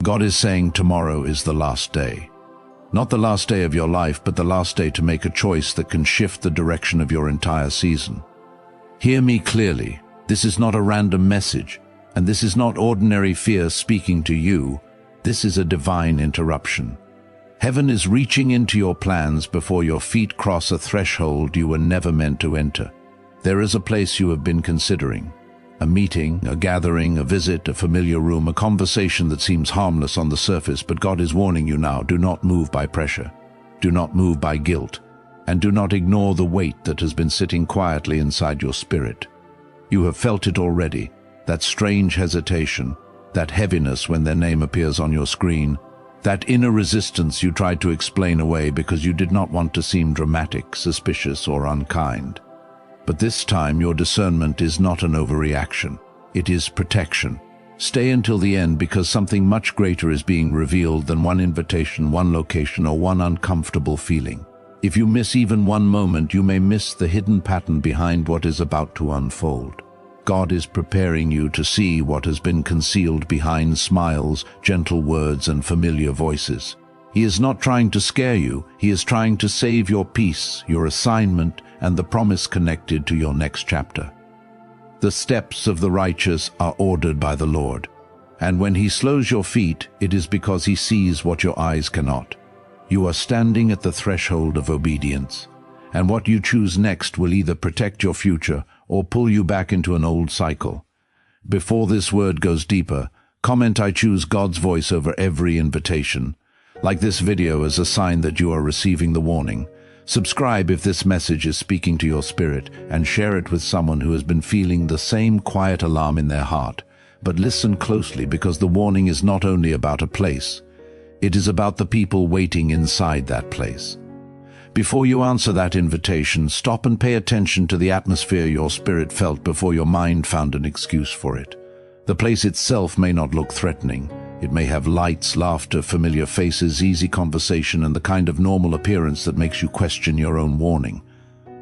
God is saying tomorrow is the last day. Not the last day of your life, but the last day to make a choice that can shift the direction of your entire season. Hear me clearly. This is not a random message, and this is not ordinary fear speaking to you. This is a divine interruption. Heaven is reaching into your plans before your feet cross a threshold you were never meant to enter. There is a place you have been considering. A meeting, a gathering, a visit, a familiar room, a conversation that seems harmless on the surface, but God is warning you now. Do not move by pressure. Do not move by guilt. And do not ignore the weight that has been sitting quietly inside your spirit. You have felt it already, that strange hesitation, that heaviness when their name appears on your screen, that inner resistance you tried to explain away because you did not want to seem dramatic, suspicious, or unkind. But this time your discernment is not an overreaction. It is protection. Stay until the end, because something much greater is being revealed than one invitation, one location, or one uncomfortable feeling. If you miss even one moment, you may miss the hidden pattern behind what is about to unfold. God is preparing you to see what has been concealed behind smiles, gentle words, and familiar voices. He is not trying to scare you. He is trying to save your peace, your assignment, and the promise connected to your next chapter. The steps of the righteous are ordered by the Lord, and when He slows your feet, it is because He sees what your eyes cannot. You are standing at the threshold of obedience, and what you choose next will either protect your future or pull you back into an old cycle. Before this word goes deeper, comment "I choose God's voice" over every invitation. Like this video as a sign that you are receiving the warning. Subscribe if this message is speaking to your spirit, and share it with someone who has been feeling the same quiet alarm in their heart. But listen closely, because the warning is not only about a place. It is about the people waiting inside that place. Before you answer that invitation, stop and pay attention to the atmosphere your spirit felt before your mind found an excuse for it. The place itself may not look threatening. It may have lights, laughter, familiar faces, easy conversation, and the kind of normal appearance that makes you question your own warning.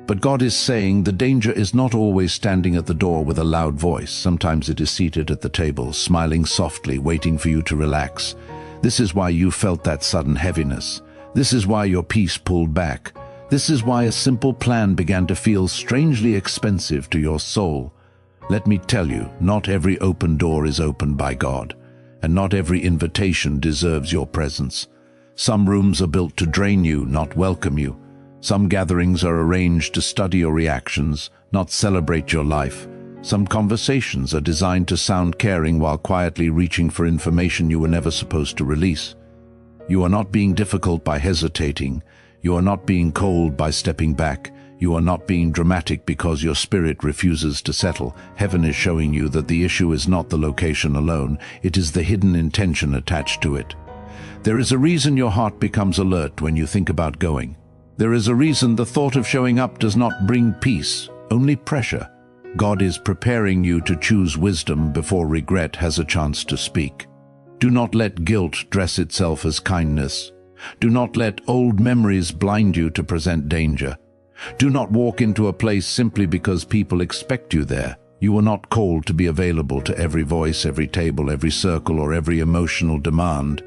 But God is saying the danger is not always standing at the door with a loud voice. Sometimes it is seated at the table, smiling softly, waiting for you to relax. This is why you felt that sudden heaviness. This is why your peace pulled back. This is why a simple plan began to feel strangely expensive to your soul. Let me tell you, not every open door is opened by God. And not every invitation deserves your presence. Some rooms are built to drain you, not welcome you. Some gatherings are arranged to study your reactions, not celebrate your life. Some conversations are designed to sound caring while quietly reaching for information you were never supposed to release. You are not being difficult by hesitating. You are not being cold by stepping back. You are not being dramatic because your spirit refuses to settle. Heaven is showing you that the issue is not the location alone. It is the hidden intention attached to it. There is a reason your heart becomes alert when you think about going. There is a reason the thought of showing up does not bring peace, only pressure. God is preparing you to choose wisdom before regret has a chance to speak. Do not let guilt dress itself as kindness. Do not let old memories blind you to present danger. Do not walk into a place simply because people expect you there. You are not called to be available to every voice, every table, every circle, or every emotional demand.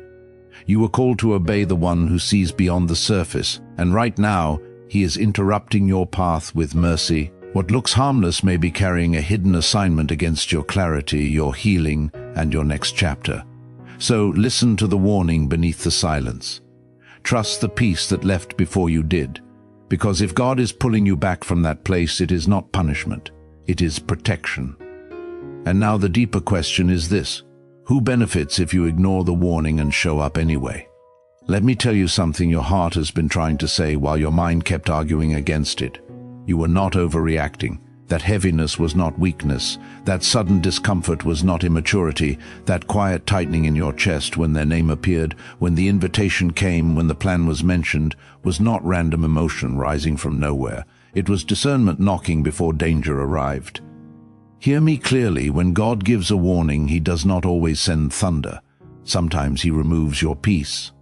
You are called to obey the one who sees beyond the surface, and right now, He is interrupting your path with mercy. What looks harmless may be carrying a hidden assignment against your clarity, your healing, and your next chapter. So listen to the warning beneath the silence. Trust the peace that left before you did. Because if God is pulling you back from that place, it is not punishment, it is protection. And now the deeper question is this: who benefits if you ignore the warning and show up anyway? Let me tell you something your heart has been trying to say while your mind kept arguing against it. You were not overreacting. That heaviness was not weakness. That sudden discomfort was not immaturity. That quiet tightening in your chest when their name appeared, when the invitation came, when the plan was mentioned, was not random emotion rising from nowhere. It was discernment knocking before danger arrived. Hear me clearly, when God gives a warning, He does not always send thunder. Sometimes He removes your peace.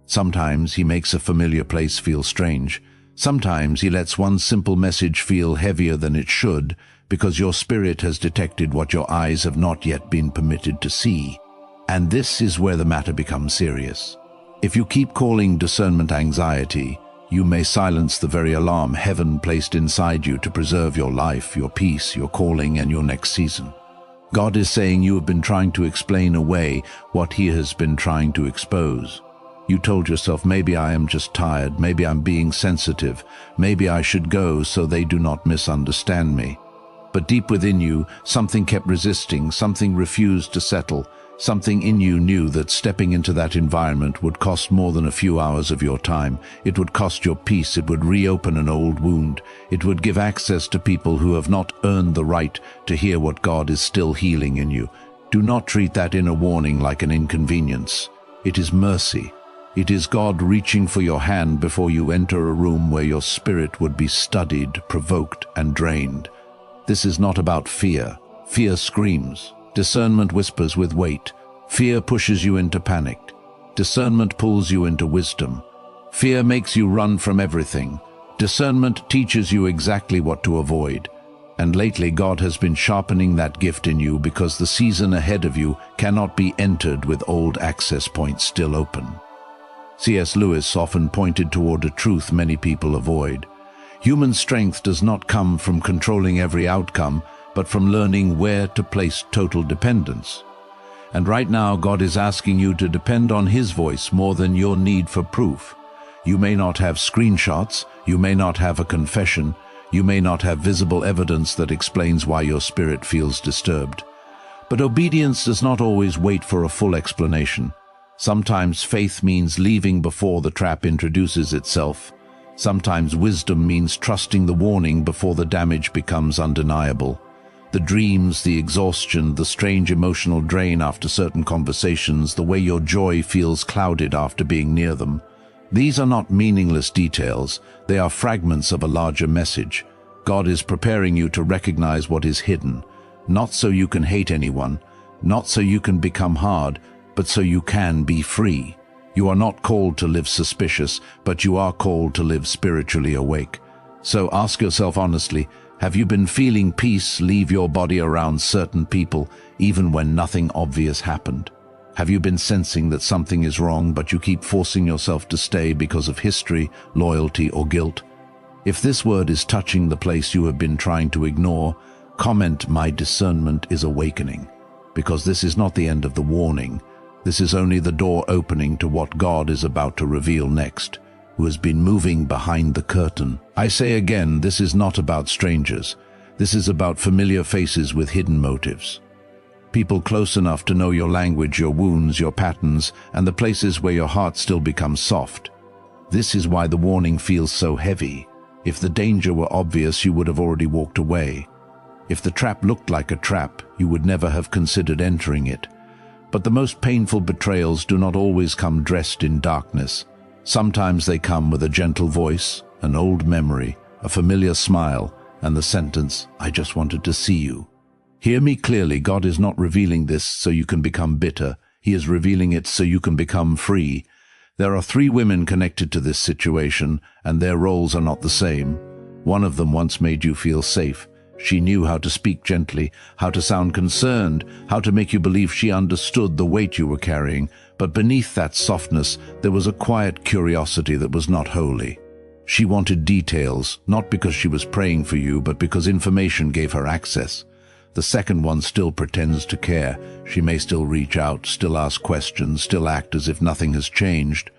Sometimes He makes a familiar place feel strange. Sometimes He lets one simple message feel heavier than it should, because your spirit has detected what your eyes have not yet been permitted to see. And this is where the matter becomes serious. If you keep calling discernment anxiety, you may silence the very alarm heaven placed inside you to preserve your life, your peace, your calling, and your next season. God is saying you have been trying to explain away what He has been trying to expose. You told yourself, maybe I am just tired, maybe I'm being sensitive, maybe I should go so they do not misunderstand me. But deep within you, something kept resisting, something refused to settle, something in you knew that stepping into that environment would cost more than a few hours of your time. It would cost your peace, it would reopen an old wound, it would give access to people who have not earned the right to hear what God is still healing in you. Do not treat that inner warning like an inconvenience. It is mercy. It is God reaching for your hand before you enter a room where your spirit would be studied, provoked, and drained. This is not about fear. Fear screams. Discernment whispers with weight. Fear pushes you into panic. Discernment pulls you into wisdom. Fear makes you run from everything. Discernment teaches you exactly what to avoid. And lately God has been sharpening that gift in you because the season ahead of you cannot be entered with old access points still open. C.S. Lewis often pointed toward a truth many people avoid. Human strength does not come from controlling every outcome, but from learning where to place total dependence. And right now, God is asking you to depend on His voice more than your need for proof. You may not have screenshots, you may not have a confession, you may not have visible evidence that explains why your spirit feels disturbed. But obedience does not always wait for a full explanation. Sometimes faith means leaving before the trap introduces itself. Sometimes wisdom means trusting the warning before the damage becomes undeniable. The dreams, the exhaustion, the strange emotional drain after certain conversations, the way your joy feels clouded after being near them. These are not meaningless details, they are fragments of a larger message. God is preparing you to recognize what is hidden, not so you can hate anyone, not so you can become hard, but so you can be free. You are not called to live suspicious, but you are called to live spiritually awake. So ask yourself honestly, have you been feeling peace leave your body around certain people, even when nothing obvious happened? Have you been sensing that something is wrong, but you keep forcing yourself to stay because of history, loyalty, or guilt? If this word is touching the place you have been trying to ignore, comment, "My discernment is awakening," because this is not the end of the warning. This is only the door opening to what God is about to reveal next, who has been moving behind the curtain. I say again, this is not about strangers. This is about familiar faces with hidden motives. People close enough to know your language, your wounds, your patterns, and the places where your heart still becomes soft. This is why the warning feels so heavy. If the danger were obvious, you would have already walked away. If the trap looked like a trap, you would never have considered entering it. But the most painful betrayals do not always come dressed in darkness. Sometimes they come with a gentle voice, an old memory, a familiar smile, and the sentence, "I just wanted to see you." Hear me clearly, God is not revealing this so you can become bitter. He is revealing it so you can become free. There are 3 women connected to this situation, and their roles are not the same. One of them once made you feel safe. She knew how to speak gently, how to sound concerned, how to make you believe she understood the weight you were carrying. But beneath that softness, there was a quiet curiosity that was not holy. She wanted details, not because she was praying for you, but because information gave her access. The second one still pretends to care. She may still reach out, still ask questions, still act as if nothing has changed.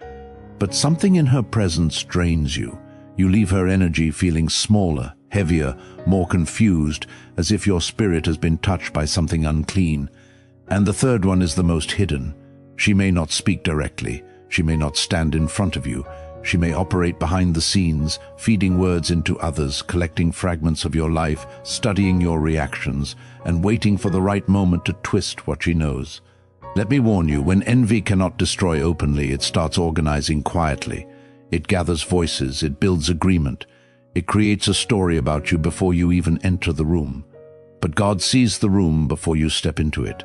But something in her presence drains you. You leave her energy feeling smaller, heavier, more confused, as if your spirit has been touched by something unclean. And the third one is the most hidden. She may not speak directly. She may not stand in front of you. She may operate behind the scenes, feeding words into others, collecting fragments of your life, studying your reactions, and waiting for the right moment to twist what she knows. Let me warn you, when envy cannot destroy openly, it starts organizing quietly. It gathers voices, it builds agreement. It creates a story about you before you even enter the room. But God sees the room before you step into it.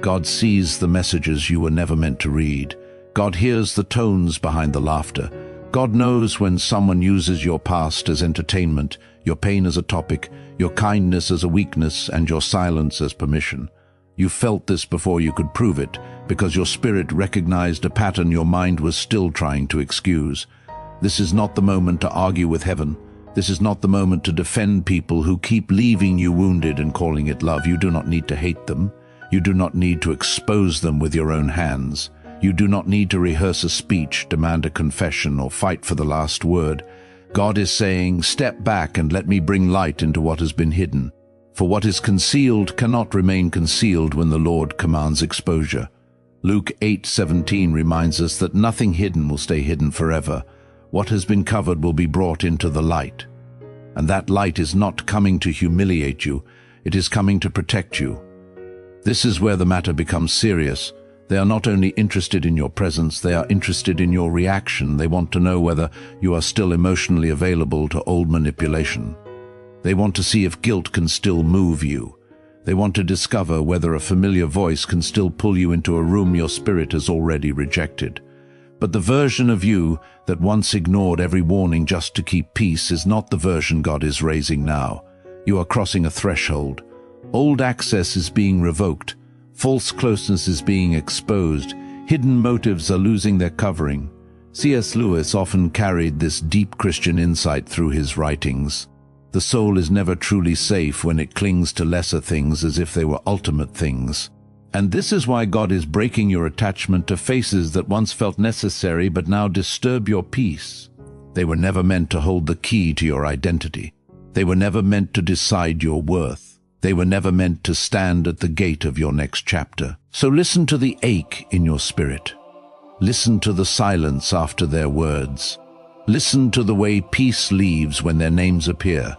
God sees the messages you were never meant to read. God hears the tones behind the laughter. God knows when someone uses your past as entertainment, your pain as a topic, your kindness as a weakness, and your silence as permission. You felt this before you could prove it, because your spirit recognized a pattern your mind was still trying to excuse. This is not the moment to argue with heaven. This is not the moment to defend people who keep leaving you wounded and calling it love. You do not need to hate them. You do not need to expose them with your own hands. You do not need to rehearse a speech, demand a confession, or fight for the last word. God is saying, step back and let me bring light into what has been hidden. For what is concealed cannot remain concealed when the Lord commands exposure. Luke 8:17 reminds us that nothing hidden will stay hidden forever. What has been covered will be brought into the light. And that light is not coming to humiliate you, it is coming to protect you. This is where the matter becomes serious. They are not only interested in your presence, they are interested in your reaction. They want to know whether you are still emotionally available to old manipulation. They want to see if guilt can still move you. They want to discover whether a familiar voice can still pull you into a room your spirit has already rejected. But the version of you that once ignored every warning just to keep peace is not the version God is raising now. You are crossing a threshold. Old access is being revoked. False closeness is being exposed. Hidden motives are losing their covering. C.S. Lewis often carried this deep Christian insight through his writings. The soul is never truly safe when it clings to lesser things as if they were ultimate things. And this is why God is breaking your attachment to faces that once felt necessary but now disturb your peace. They were never meant to hold the key to your identity. They were never meant to decide your worth. They were never meant to stand at the gate of your next chapter. So listen to the ache in your spirit. Listen to the silence after their words. Listen to the way peace leaves when their names appear.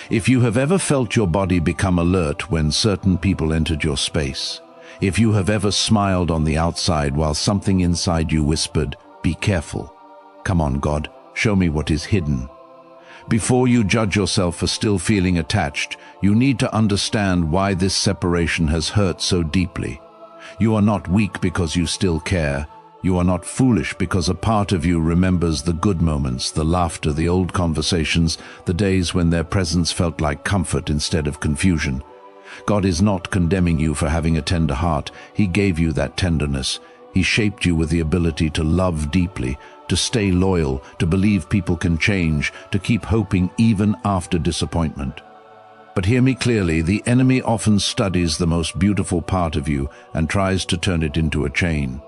If you have ever felt your body become alert when certain people entered your space, if you have ever smiled on the outside while something inside you whispered, "Be careful. Come on, God, show me what is hidden." Before you judge yourself for still feeling attached, you need to understand why this separation has hurt so deeply. You are not weak because you still care. You are not foolish because a part of you remembers the good moments, the laughter, the old conversations, the days when their presence felt like comfort instead of confusion. God is not condemning you for having a tender heart. He gave you that tenderness. He shaped you with the ability to love deeply, to stay loyal, to believe people can change, to keep hoping even after disappointment. But hear me clearly, the enemy often studies the most beautiful part of you and tries to turn it into a chain.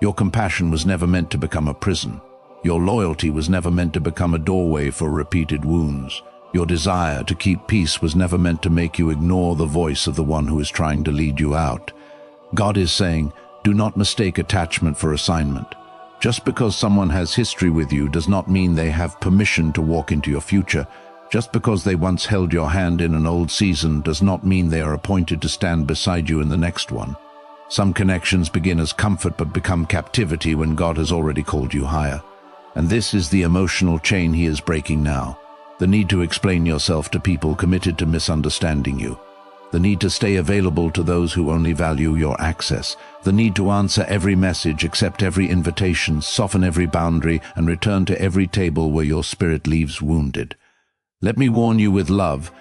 Your compassion was never meant to become a prison. Your loyalty was never meant to become a doorway for repeated wounds. Your desire to keep peace was never meant to make you ignore the voice of the one who is trying to lead you out. God is saying, do not mistake attachment for assignment. Just because someone has history with you does not mean they have permission to walk into your future. Just because they once held your hand in an old season does not mean they are appointed to stand beside you in the next one. Some connections begin as comfort but become captivity when God has already called you higher. And this is the emotional chain He is breaking now. The need to explain yourself to people committed to misunderstanding you. The need to stay available to those who only value your access. The need to answer every message, accept every invitation, soften every boundary, and return to every table where your spirit leaves wounded. Let me warn you with love,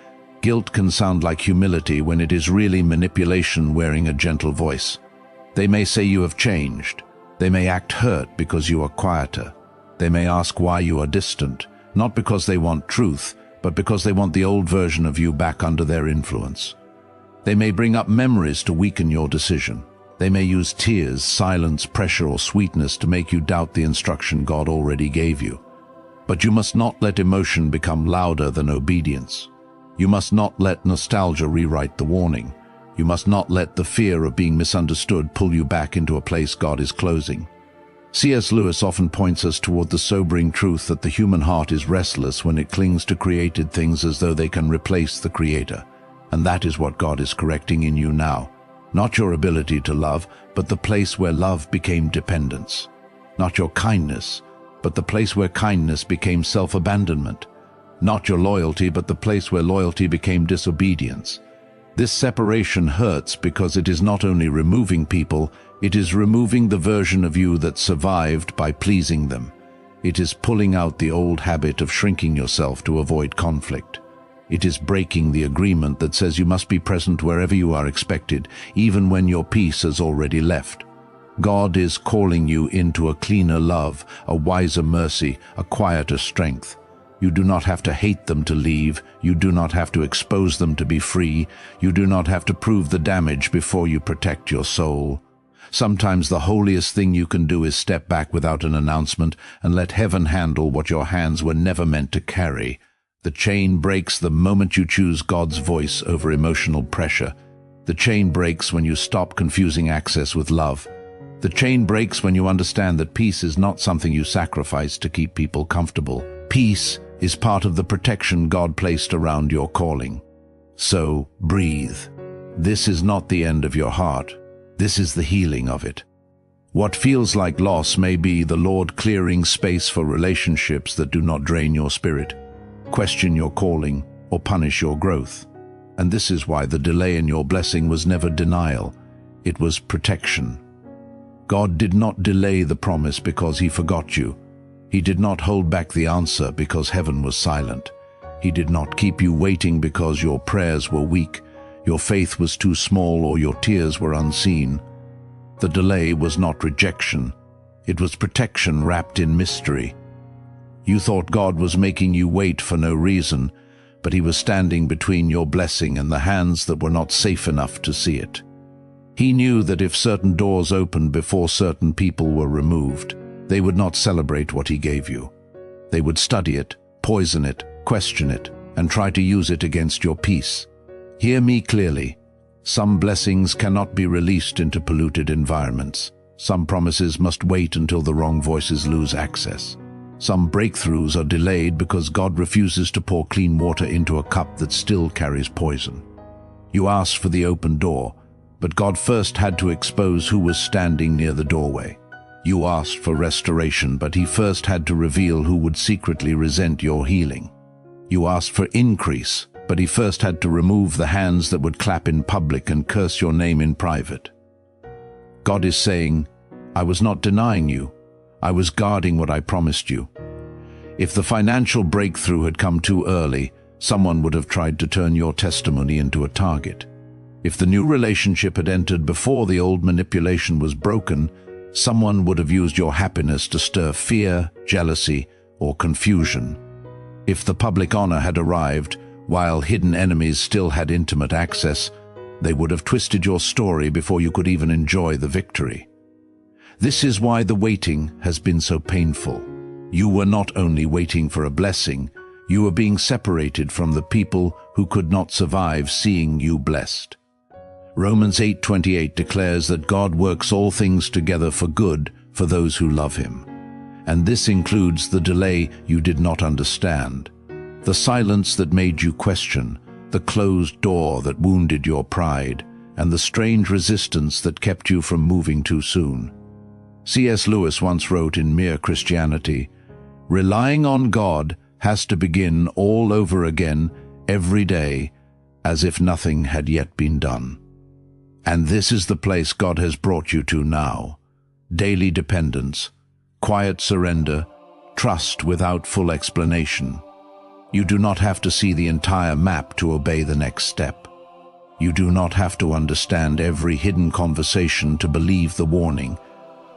guilt can sound like humility when it is really manipulation wearing a gentle voice. They may say you have changed. They may act hurt because you are quieter. They may ask why you are distant, not because they want truth, but because they want the old version of you back under their influence. They may bring up memories to weaken your decision. They may use tears, silence, pressure, or sweetness to make you doubt the instruction God already gave you. But you must not let emotion become louder than obedience. You must not let nostalgia rewrite the warning. You must not let the fear of being misunderstood pull you back into a place God is closing. C.S. Lewis often points us toward the sobering truth that the human heart is restless when it clings to created things as though they can replace the Creator. And that is what God is correcting in you now. Not your ability to love, but the place where love became dependence. Not your kindness, but the place where kindness became self-abandonment. Not your loyalty, but the place where loyalty became disobedience. This separation hurts because it is not only removing people, it is removing the version of you that survived by pleasing them. It is pulling out the old habit of shrinking yourself to avoid conflict. It is breaking the agreement that says you must be present wherever you are expected, even when your peace has already left. God is calling you into a cleaner love, a wiser mercy, a quieter strength. You do not have to hate them to leave. You do not have to expose them to be free. You do not have to prove the damage before you protect your soul. Sometimes the holiest thing you can do is step back without an announcement and let heaven handle what your hands were never meant to carry. The chain breaks the moment you choose God's voice over emotional pressure. The chain breaks when you stop confusing access with love. The chain breaks when you understand that peace is not something you sacrifice to keep people comfortable. Peace is part of the protection God placed around your calling. So, breathe. This is not the end of your heart. This is the healing of it. What feels like loss may be the Lord clearing space for relationships that do not drain your spirit, question your calling, or punish your growth. And this is why the delay in your blessing was never denial. It was protection. God did not delay the promise because he forgot you. He did not hold back the answer because heaven was silent. He did not keep you waiting because your prayers were weak, your faith was too small, or your tears were unseen. The delay was not rejection. It was protection wrapped in mystery. You thought God was making you wait for no reason, but he was standing between your blessing and the hands that were not safe enough to see it. He knew that if certain doors opened before certain people were removed, they would not celebrate what he gave you. They would study it, poison it, question it, and try to use it against your peace. Hear me clearly. Some blessings cannot be released into polluted environments. Some promises must wait until the wrong voices lose access. Some breakthroughs are delayed because God refuses to pour clean water into a cup that still carries poison. You asked for the open door, but God first had to expose who was standing near the doorway. You asked for restoration, but he first had to reveal who would secretly resent your healing. You asked for increase, but he first had to remove the hands that would clap in public and curse your name in private. God is saying, I was not denying you. I was guarding what I promised you. If the financial breakthrough had come too early, someone would have tried to turn your testimony into a target. If the new relationship had entered before the old manipulation was broken, someone would have used your happiness to stir fear, jealousy, or confusion. If the public honor had arrived, while hidden enemies still had intimate access, they would have twisted your story before you could even enjoy the victory. This is why the waiting has been so painful. You were not only waiting for a blessing, you were being separated from the people who could not survive seeing you blessed. Romans 8:28 declares that God works all things together for good for those who love him. And this includes the delay you did not understand, the silence that made you question, the closed door that wounded your pride, and the strange resistance that kept you from moving too soon. C.S. Lewis once wrote in Mere Christianity, "Relying on God has to begin all over again every day, as if nothing had yet been done." And this is the place God has brought you to now. Daily dependence, quiet surrender, trust without full explanation. You do not have to see the entire map to obey the next step. You do not have to understand every hidden conversation to believe the warning.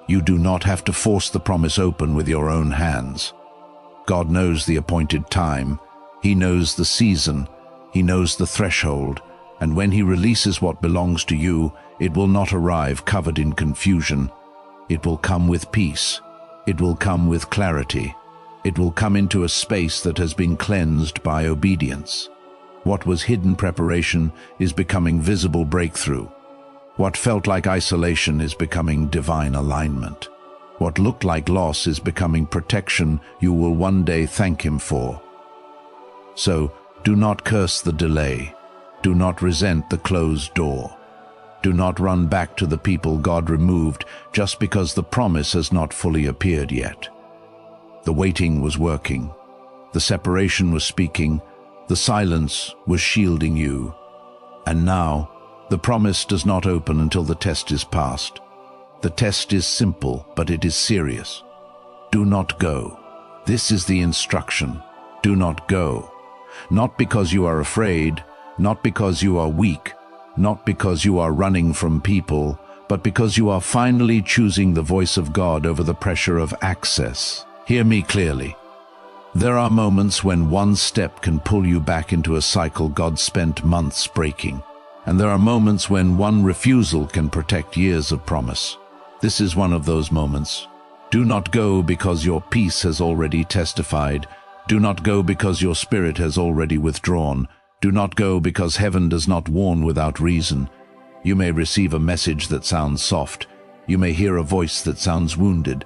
You do not have to force the promise open with your own hands. God knows the appointed time. He knows the season. He knows the threshold. And when he releases what belongs to you, it will not arrive covered in confusion. It will come with peace. It will come with clarity. It will come into a space that has been cleansed by obedience. What was hidden preparation is becoming visible breakthrough. What felt like isolation is becoming divine alignment. What looked like loss is becoming protection you will one day thank him for. So, do not curse the delay. Do not resent the closed door. Do not run back to the people God removed just because the promise has not fully appeared yet. The waiting was working. The separation was speaking. The silence was shielding you. And now, the promise does not open until the test is passed. The test is simple, but it is serious. Do not go. This is the instruction. Do not go. Not because you are afraid, not because you are weak, not because you are running from people, but because you are finally choosing the voice of God over the pressure of access. Hear me clearly. There are moments when one step can pull you back into a cycle God spent months breaking. And there are moments when one refusal can protect years of promise. This is one of those moments. Do not go because your peace has already testified. Do not go because your spirit has already withdrawn. Do not go because heaven does not warn without reason. You may receive a message that sounds soft. You may hear a voice that sounds wounded.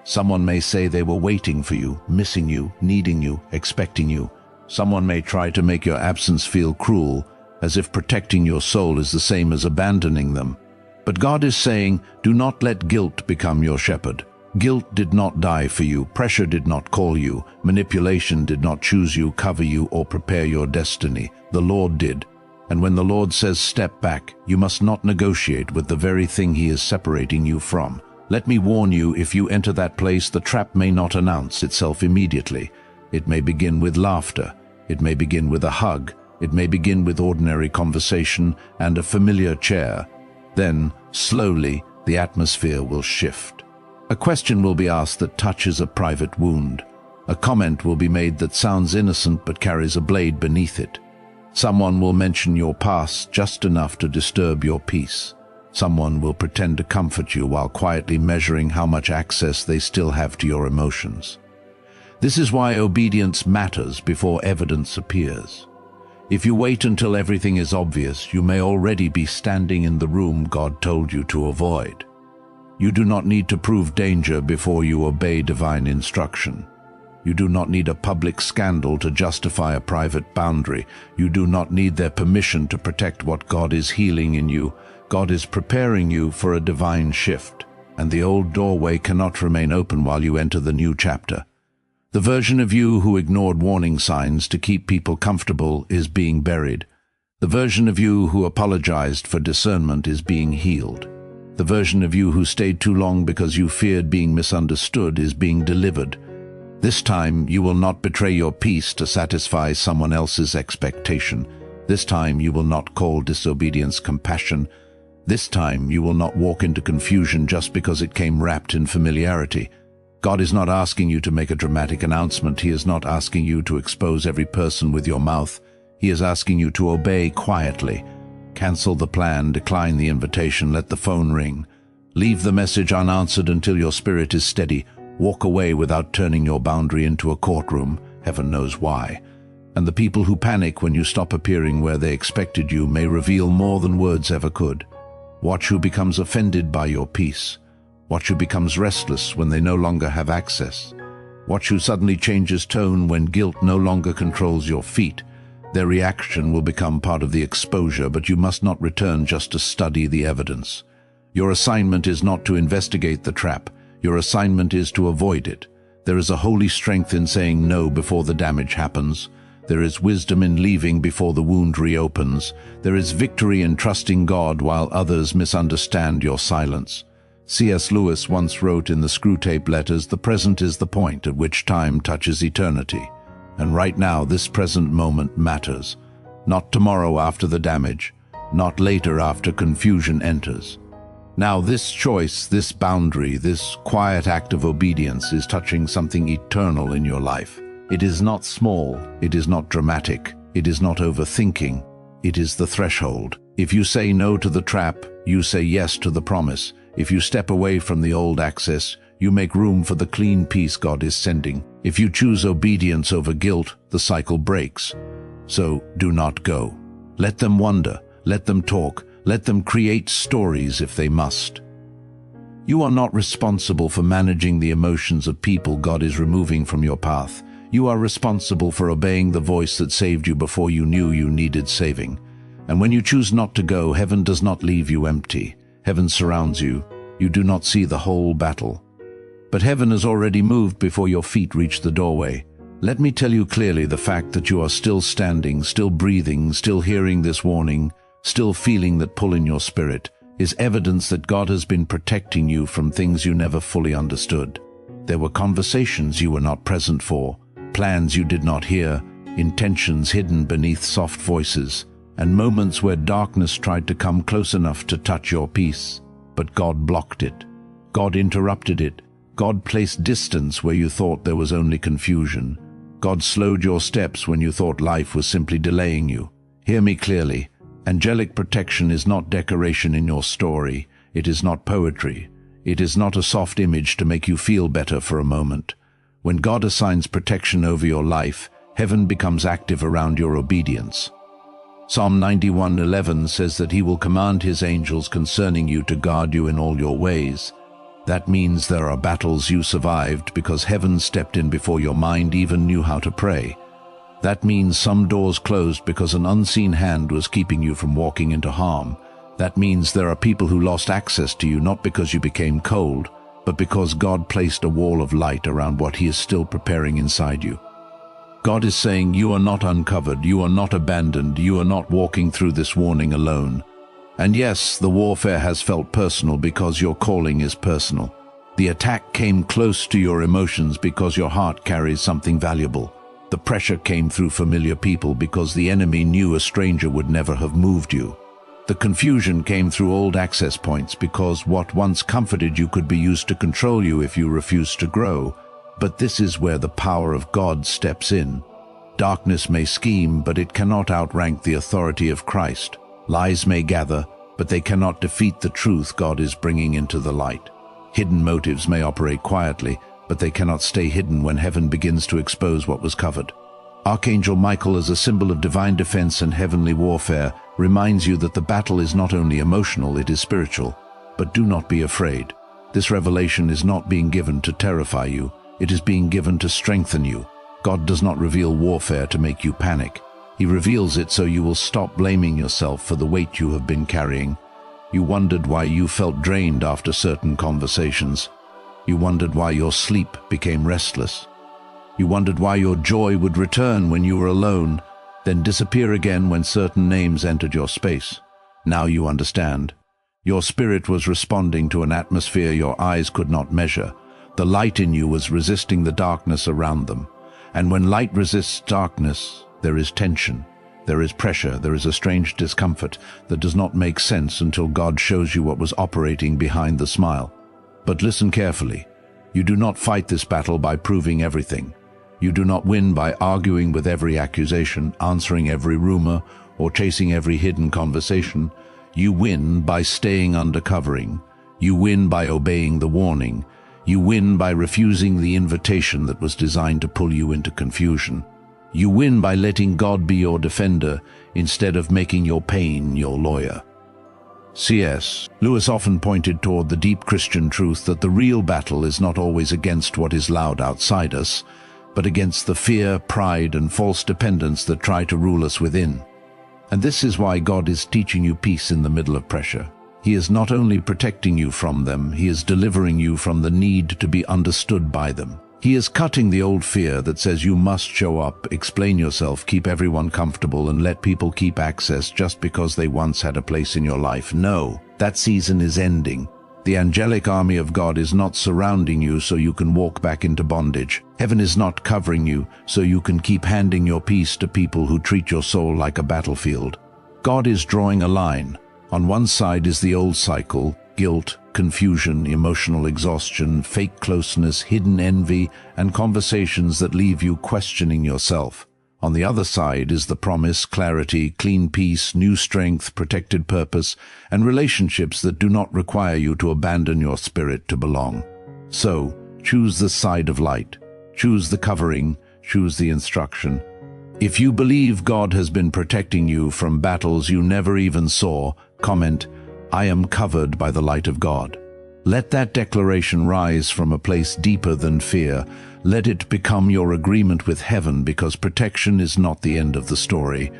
Someone may say they were waiting for you, missing you, needing you, expecting you. Someone may try to make your absence feel cruel, as if protecting your soul is the same as abandoning them. But God is saying, do not let guilt become your shepherd. Guilt did not die for you, pressure did not call you, manipulation did not choose you, cover you, or prepare your destiny. The Lord did. And when the Lord says step back, you must not negotiate with the very thing He is separating you from. Let me warn you, if you enter that place, the trap may not announce itself immediately. It may begin with laughter. It may begin with a hug. It may begin with ordinary conversation and a familiar chair. Then, slowly, the atmosphere will shift. A question will be asked that touches a private wound. A comment will be made that sounds innocent but carries a blade beneath it. Someone will mention your past just enough to disturb your peace. Someone will pretend to comfort you while quietly measuring how much access they still have to your emotions. This is why obedience matters before evidence appears. If you wait until everything is obvious, you may already be standing in the room God told you to avoid. You do not need to prove danger before you obey divine instruction. You do not need a public scandal to justify a private boundary. You do not need their permission to protect what God is healing in you. God is preparing you for a divine shift, and the old doorway cannot remain open while you enter the new chapter. The version of you who ignored warning signs to keep people comfortable is being buried. The version of you who apologized for discernment is being healed. The version of you who stayed too long because you feared being misunderstood is being delivered. This time, you will not betray your peace to satisfy someone else's expectation. This time, you will not call disobedience compassion. This time, you will not walk into confusion just because it came wrapped in familiarity. God is not asking you to make a dramatic announcement. He is not asking you to expose every person with your mouth. He is asking you to obey quietly. Cancel the plan, decline the invitation, let the phone ring. Leave the message unanswered until your spirit is steady. Walk away without turning your boundary into a courtroom. Heaven knows why. And the people who panic when you stop appearing where they expected you may reveal more than words ever could. Watch who becomes offended by your peace. Watch who becomes restless when they no longer have access. Watch who suddenly changes tone when guilt no longer controls your feet. Their reaction will become part of the exposure, but you must not return just to study the evidence. Your assignment is not to investigate the trap. Your assignment is to avoid it. There is a holy strength in saying no before the damage happens. There is wisdom in leaving before the wound reopens. There is victory in trusting God while others misunderstand your silence. C.S. Lewis once wrote in the Screwtape Letters, "The present is the point at which time touches eternity." And right now, this present moment matters. Not tomorrow after the damage, not later after confusion enters. Now this choice, this boundary, this quiet act of obedience is touching something eternal in your life. It is not small, it is not dramatic, it is not overthinking, it is the threshold. If you say no to the trap, you say yes to the promise. If you step away from the old access, you make room for the clean peace God is sending. If you choose obedience over guilt, the cycle breaks. So do not go. Let them wonder, let them talk, let them create stories if they must. You are not responsible for managing the emotions of people God is removing from your path. You are responsible for obeying the voice that saved you before you knew you needed saving. And when you choose not to go, heaven does not leave you empty. Heaven surrounds you. You do not see the whole battle. But heaven has already moved before your feet reach the doorway. Let me tell you clearly, the fact that you are still standing, still breathing, still hearing this warning, still feeling that pull in your spirit, is evidence that God has been protecting you from things you never fully understood. There were conversations you were not present for, plans you did not hear, intentions hidden beneath soft voices, and moments where darkness tried to come close enough to touch your peace. But God blocked it. God interrupted it. God placed distance where you thought there was only confusion. God slowed your steps when you thought life was simply delaying you. Hear me clearly. Angelic protection is not decoration in your story. It is not poetry. It is not a soft image to make you feel better for a moment. When God assigns protection over your life, heaven becomes active around your obedience. Psalm 91:11 says that He will command His angels concerning you to guard you in all your ways. That means there are battles you survived because heaven stepped in before your mind even knew how to pray. That means some doors closed because an unseen hand was keeping you from walking into harm. That means there are people who lost access to you not because you became cold, but because God placed a wall of light around what He is still preparing inside you. God is saying you are not uncovered, you are not abandoned, you are not walking through this warning alone. And yes, the warfare has felt personal because your calling is personal. The attack came close to your emotions because your heart carries something valuable. The pressure came through familiar people because the enemy knew a stranger would never have moved you. The confusion came through old access points because what once comforted you could be used to control you if you refused to grow. But this is where the power of God steps in. Darkness may scheme, but it cannot outrank the authority of Christ. Lies may gather, but they cannot defeat the truth God is bringing into the light. Hidden motives may operate quietly, but they cannot stay hidden when heaven begins to expose what was covered. Archangel Michael, as a symbol of divine defense and heavenly warfare, reminds you that the battle is not only emotional, it is spiritual. But do not be afraid. This revelation is not being given to terrify you. It is being given to strengthen you. God does not reveal warfare to make you panic. He reveals it so you will stop blaming yourself for the weight you have been carrying. You wondered why you felt drained after certain conversations. You wondered why your sleep became restless. You wondered why your joy would return when you were alone, then disappear again when certain names entered your space. Now you understand. Your spirit was responding to an atmosphere your eyes could not measure. The light in you was resisting the darkness around them. And when light resists darkness, there is tension, there is pressure, there is a strange discomfort that does not make sense until God shows you what was operating behind the smile. But listen carefully. You do not fight this battle by proving everything. You do not win by arguing with every accusation, answering every rumor, or chasing every hidden conversation. You win by staying under covering. You win by obeying the warning. You win by refusing the invitation that was designed to pull you into confusion. You win by letting God be your defender instead of making your pain your lawyer. C.S. Lewis often pointed toward the deep Christian truth that the real battle is not always against what is loud outside us, but against the fear, pride, and false dependence that try to rule us within. And this is why God is teaching you peace in the middle of pressure. He is not only protecting you from them, He is delivering you from the need to be understood by them. He is cutting the old fear that says you must show up, explain yourself, keep everyone comfortable, and let people keep access just because they once had a place in your life. No, that season is ending. The angelic army of God is not surrounding you so you can walk back into bondage. Heaven is not covering you so you can keep handing your peace to people who treat your soul like a battlefield. God is drawing a line. On one side is the old cycle, guilt, confusion, emotional exhaustion, fake closeness, hidden envy, and conversations that leave you questioning yourself. On the other side is the promise, clarity, clean peace, new strength, protected purpose, and relationships that do not require you to abandon your spirit to belong. So, choose the side of light. Choose the covering. Choose the instruction. If you believe God has been protecting you from battles you never even saw, comment, "I am covered by the light of God." Let that declaration rise from a place deeper than fear. Let it become your agreement with heaven, because protection is not the end of the story.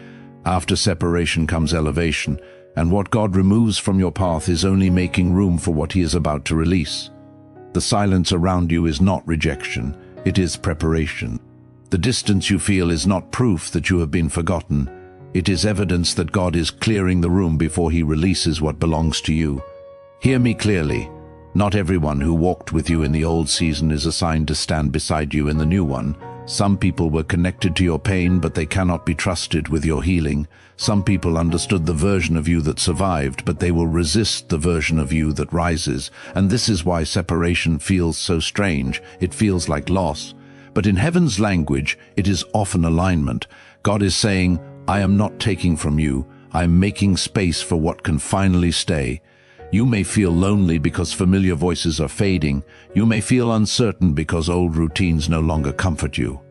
After separation comes elevation, and what God removes from your path is only making room for what He is about to release. The silence around you is not rejection, it is preparation. The distance you feel is not proof that you have been forgotten. It is evidence that God is clearing the room before He releases what belongs to you. Hear me clearly. Not everyone who walked with you in the old season is assigned to stand beside you in the new one. Some people were connected to your pain, but they cannot be trusted with your healing. Some people understood the version of you that survived, but they will resist the version of you that rises. And this is why separation feels so strange. It feels like loss. But in heaven's language, it is often alignment. God is saying, I am not taking from you. I am making space for what can finally stay. You may feel lonely because familiar voices are fading. You may feel uncertain because old routines no longer comfort you.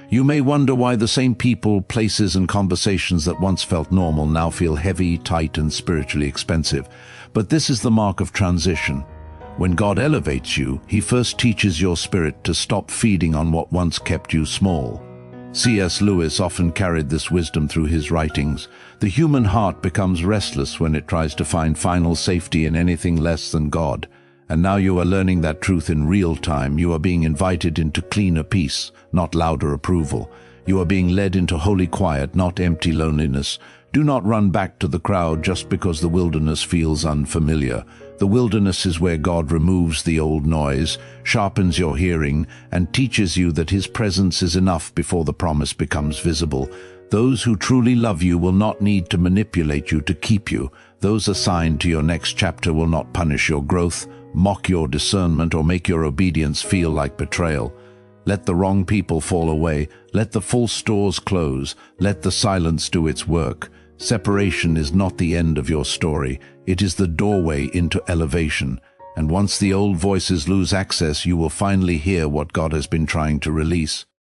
You may wonder why the same people, places, and conversations that once felt normal now feel heavy, tight, and spiritually expensive. But this is the mark of transition. When God elevates you, He first teaches your spirit to stop feeding on what once kept you small. C.S. Lewis often carried this wisdom through his writings. The human heart becomes restless when it tries to find final safety in anything less than God. And now you are learning that truth in real time. You are being invited into cleaner peace, not louder approval. You are being led into holy quiet, not empty loneliness. Do not run back to the crowd just because the wilderness feels unfamiliar. The wilderness is where God removes the old noise, sharpens your hearing, and teaches you that His presence is enough before the promise becomes visible. Those who truly love you will not need to manipulate you to keep you. Those assigned to your next chapter will not punish your growth, mock your discernment, or make your obedience feel like betrayal. Let the wrong people fall away. Let the false doors close. Let the silence do its work. Separation is not the end of your story. It is the doorway into elevation. And once the old voices lose access, you will finally hear what God has been trying to release.